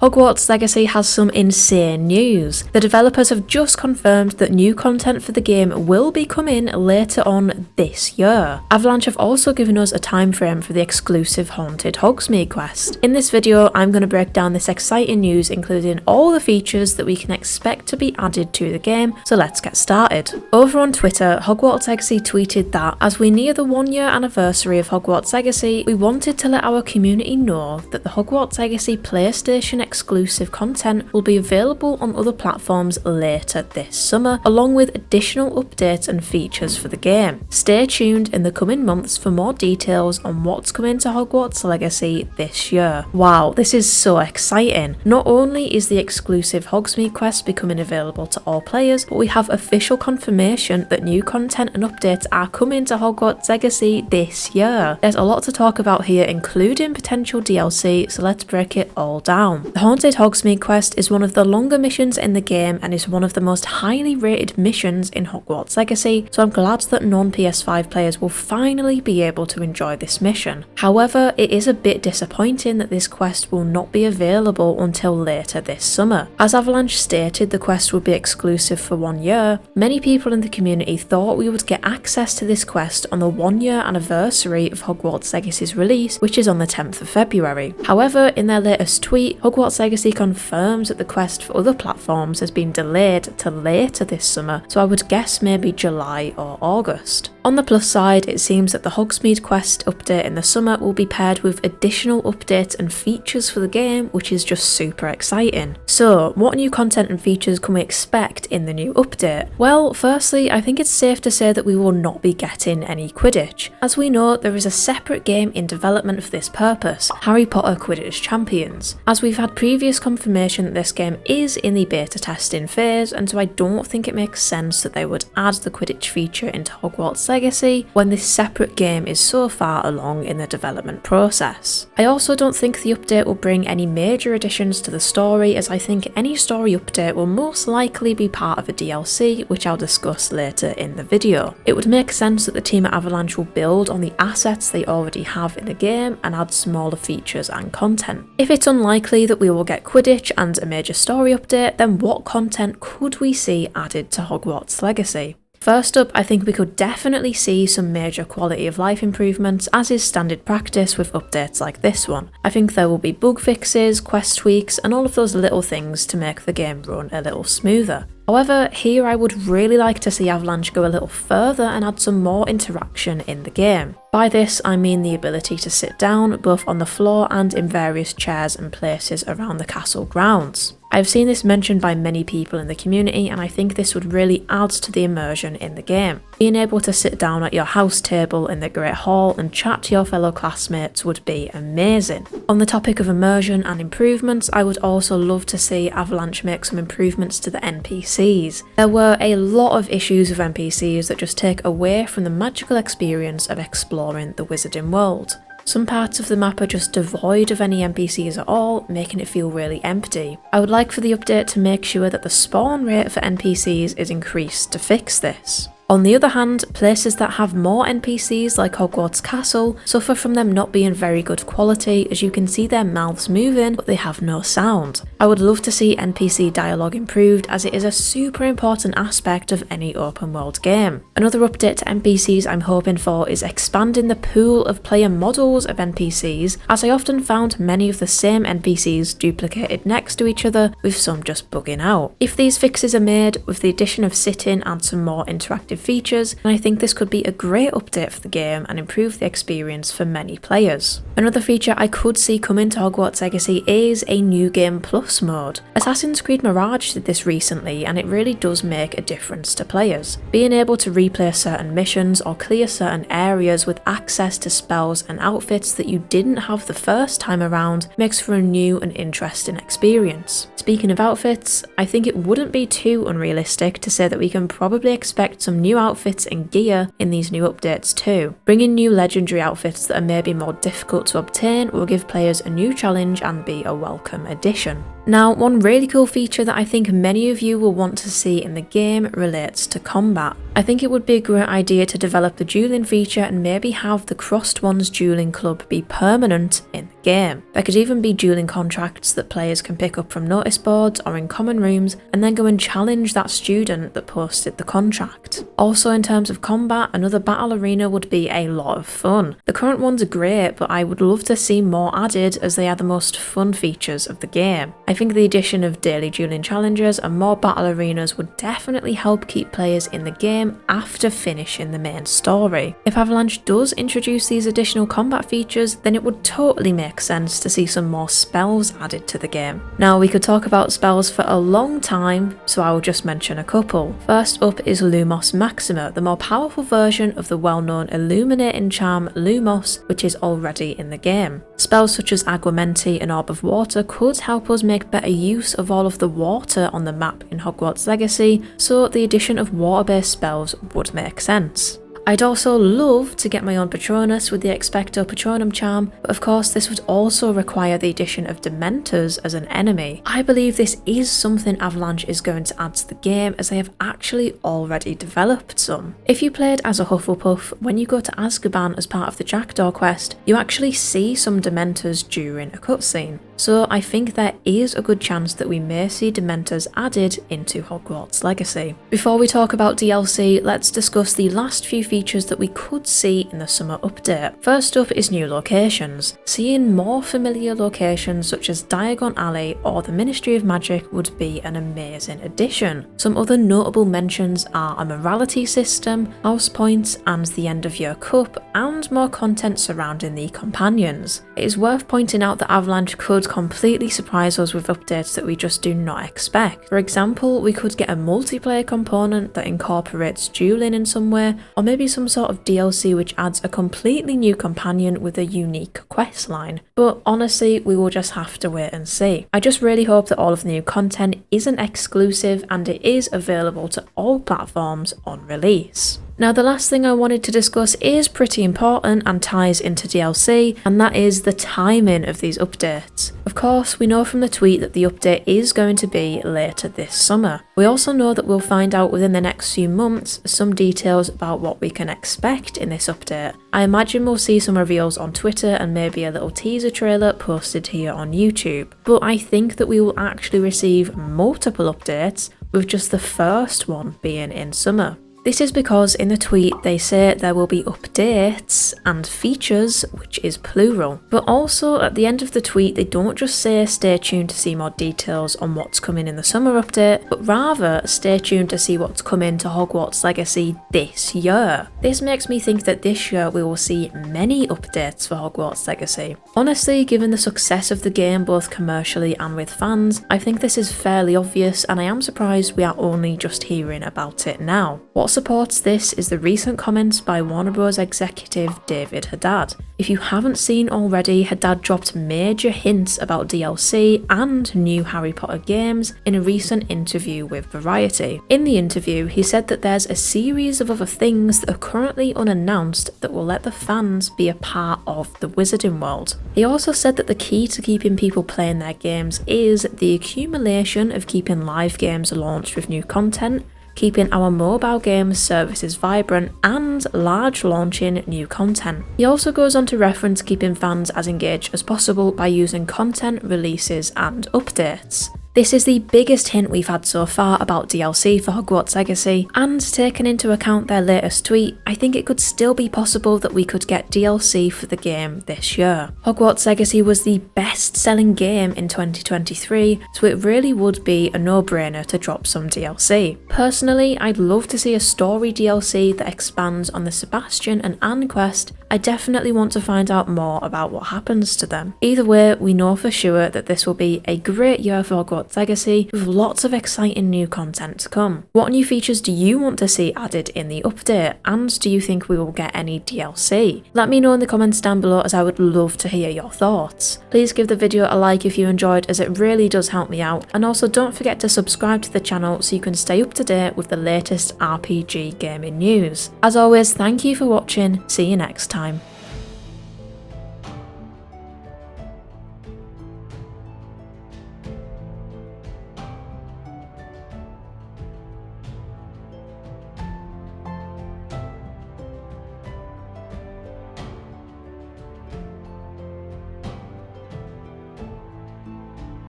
Hogwarts Legacy has some insane news. The developers have just confirmed that new content for the game will be coming later on this year. Avalanche have also given us a time frame for the exclusive Haunted Hogsmeade quest. In this video, I'm going to break down this exciting news, including all the features that we can expect to be added to the game, so let's get started. Over on Twitter, Hogwarts Legacy tweeted that as we near the 1-year anniversary of Hogwarts Legacy, we wanted to let our community know that the Hogwarts Legacy PlayStation exclusive content will be available on other platforms later this summer, along with additional updates and features for the game. Stay tuned in the coming months for more details on what's coming to Hogwarts Legacy this year. Wow, this is so exciting. Not only is the exclusive Hogsmeade quest becoming available to all players, but we have official confirmation that new content and updates are coming to Hogwarts Legacy this year. There's a lot to talk about here, including potential DLC, so let's break it all down. The Haunted Hogsmeade quest is one of the longer missions in the game and is one of the most highly rated missions in Hogwarts Legacy, so I'm glad that non-PS5 players will finally be able to enjoy this mission. However, it is a bit disappointing that this quest will not be available until later this summer. As Avalanche stated, the quest would be exclusive for 1 year. Many people in the community thought we would get access to this quest on the 1-year anniversary of Hogwarts Legacy's release, which is on the 10th of February. However, in their latest tweet, Hogwarts Legacy confirms that the quest for other platforms has been delayed to later this summer, so I would guess maybe July or August. On the plus side, it seems that the Hogsmeade quest update in the summer will be paired with additional updates and features for the game, which is just super exciting. So, what new content and features can we expect in the new update? Well, firstly, I think it's safe to say that we will not be getting any Quidditch. As we know, there is a separate game in development for this purpose, Harry Potter Quidditch Champions. As we've had previous confirmation that this game is in the beta testing phase, and so I don't think it makes sense that they would add the Quidditch feature into Hogwarts Legacy when this separate game is so far along in the development process. I also don't think the update will bring any major additions to the story, as I think any story update will most likely be part of a DLC, which I'll discuss later in the video. It would make sense that the team at Avalanche will build on the assets they already have in the game and add smaller features and content. If it's unlikely that we will get Quidditch and a major story update, then what content could we see added to Hogwarts Legacy? First up, I think we could definitely see some major quality of life improvements, as is standard practice with updates like this one. I think there will be bug fixes, quest tweaks, and all of those little things to make the game run a little smoother. However, here I would really like to see Avalanche go a little further and add some more interaction in the game. By this, I mean the ability to sit down, both on the floor and in various chairs and places around the castle grounds. I've seen this mentioned by many people in the community, and I think this would really add to the immersion in the game. Being able to sit down at your house table in the Great Hall and chat to your fellow classmates would be amazing. On the topic of immersion and improvements, I would also love to see Avalanche make some improvements to the NPCs. There were a lot of issues with NPCs that just take away from the magical experience of exploring the Wizarding World. Some parts of the map are just devoid of any NPCs at all, making it feel really empty. I would like for the update to make sure that the spawn rate for NPCs is increased to fix this. On the other hand, places that have more NPCs like Hogwarts Castle suffer from them not being very good quality, as you can see their mouths moving but they have no sound. I would love to see NPC dialogue improved, as it is a super important aspect of any open world game. Another update to NPCs I'm hoping for is expanding the pool of player models of NPCs, as I often found many of the same NPCs duplicated next to each other, with some just bugging out. If these fixes are made with the addition of sit-in and some more interactive features, and I think this could be a great update for the game and improve the experience for many players. Another feature I could see coming to Hogwarts Legacy is a New Game Plus mode. Assassin's Creed Mirage did this recently, and it really does make a difference to players. Being able to replay certain missions or clear certain areas with access to spells and outfits that you didn't have the first time around makes for a new and interesting experience. Speaking of outfits, I think it wouldn't be too unrealistic to say that we can probably expect some new outfits and gear in these new updates too. Bringing new legendary outfits that are maybe more difficult to obtain will give players a new challenge and be a welcome addition. Now, one really cool feature that I think many of you will want to see in the game relates to combat. I think it would be a great idea to develop the dueling feature and maybe have the Crossed Ones dueling club be permanent in the game. There could even be dueling contracts that players can pick up from notice boards or in common rooms and then go and challenge that student that posted the contract. Also, in terms of combat, another battle arena would be a lot of fun. The current ones are great, but I would love to see more added as they are the most fun features of the game. I think the addition of daily dueling challenges and more battle arenas would definitely help keep players in the game after finishing the main story. If Avalanche does introduce these additional combat features, then it would totally make sense to see some more spells added to the game. Now, we could talk about spells for a long time, so I will just mention a couple. First up is Lumos Maxima, the more powerful version of the well-known illuminating charm Lumos, which is already in the game. Spells such as Aguamenti and Orb of Water could help us make better use of all of the water on the map in Hogwarts Legacy, so the addition of water-based spells would make sense. I'd also love to get my own Patronus with the Expecto Patronum charm, but of course this would also require the addition of Dementors as an enemy. I believe this is something Avalanche is going to add to the game, as they have actually already developed some. If you played as a Hufflepuff, when you go to Azkaban as part of the Jackdaw quest, you actually see some Dementors during a cutscene. So I think there is a good chance that we may see Dementors added into Hogwarts Legacy. Before we talk about DLC, let's discuss the last few features that we could see in the summer update. First up is new locations. Seeing more familiar locations such as Diagon Alley or the Ministry of Magic would be an amazing addition. Some other notable mentions are a morality system, house points and the end of year cup, and more content surrounding the companions. It is worth pointing out that Avalanche could completely surprise us with updates that we just do not expect. For example, we could get a multiplayer component that incorporates dueling in some way, or maybe some sort of DLC which adds a completely new companion with a unique quest line. But honestly, we will just have to wait and see. I just really hope that all of the new content isn't exclusive and it is available to all platforms on release. Now, the last thing I wanted to discuss is pretty important and ties into DLC, and that is the timing of these updates. Of course, we know from the tweet that the update is going to be later this summer. We also know that we'll find out within the next few months some details about what we can expect in this update. I imagine we'll see some reveals on Twitter and maybe a little teaser trailer posted here on YouTube. But I think that we will actually receive multiple updates, with just the first one being in summer. This is because in the tweet they say there will be updates and features, which is plural. But also at the end of the tweet they don't just say stay tuned to see more details on what's coming in the summer update, but rather stay tuned to see what's coming to Hogwarts Legacy this year. This makes me think that this year we will see many updates for Hogwarts Legacy. Honestly, given the success of the game both commercially and with fans, I think this is fairly obvious, and I am surprised we are only just hearing about it now. What supports this is the recent comments by Warner Bros. Executive David Haddad. If you haven't seen already, Haddad dropped major hints about DLC and new Harry Potter games in a recent interview with Variety. In the interview, he said that there's a series of other things that are currently unannounced that will let the fans be a part of the Wizarding World. He also said that the key to keeping people playing their games is the accumulation of keeping live games launched with new content, keeping our mobile game services vibrant, and large launching new content. He also goes on to reference keeping fans as engaged as possible by using content releases and updates. This is the biggest hint we've had so far about DLC for Hogwarts Legacy, and taking into account their latest tweet, I think it could still be possible that we could get DLC for the game this year. Hogwarts Legacy was the best-selling game in 2023, so it really would be a no-brainer to drop some DLC. Personally, I'd love to see a story DLC that expands on the Sebastian and Anne quest. I definitely want to find out more about what happens to them. Either way, we know for sure that this will be a great year for Hogwarts Legacy, with lots of exciting new content to come. What new features do you want to see added in the update, and do you think we will get any DLC? Let me know in the comments down below, as I would love to hear your thoughts. Please give the video a like if you enjoyed, as it really does help me out, and also don't forget to subscribe to the channel so you can stay up to date with the latest RPG gaming news. As always, thank you for watching, see you next time.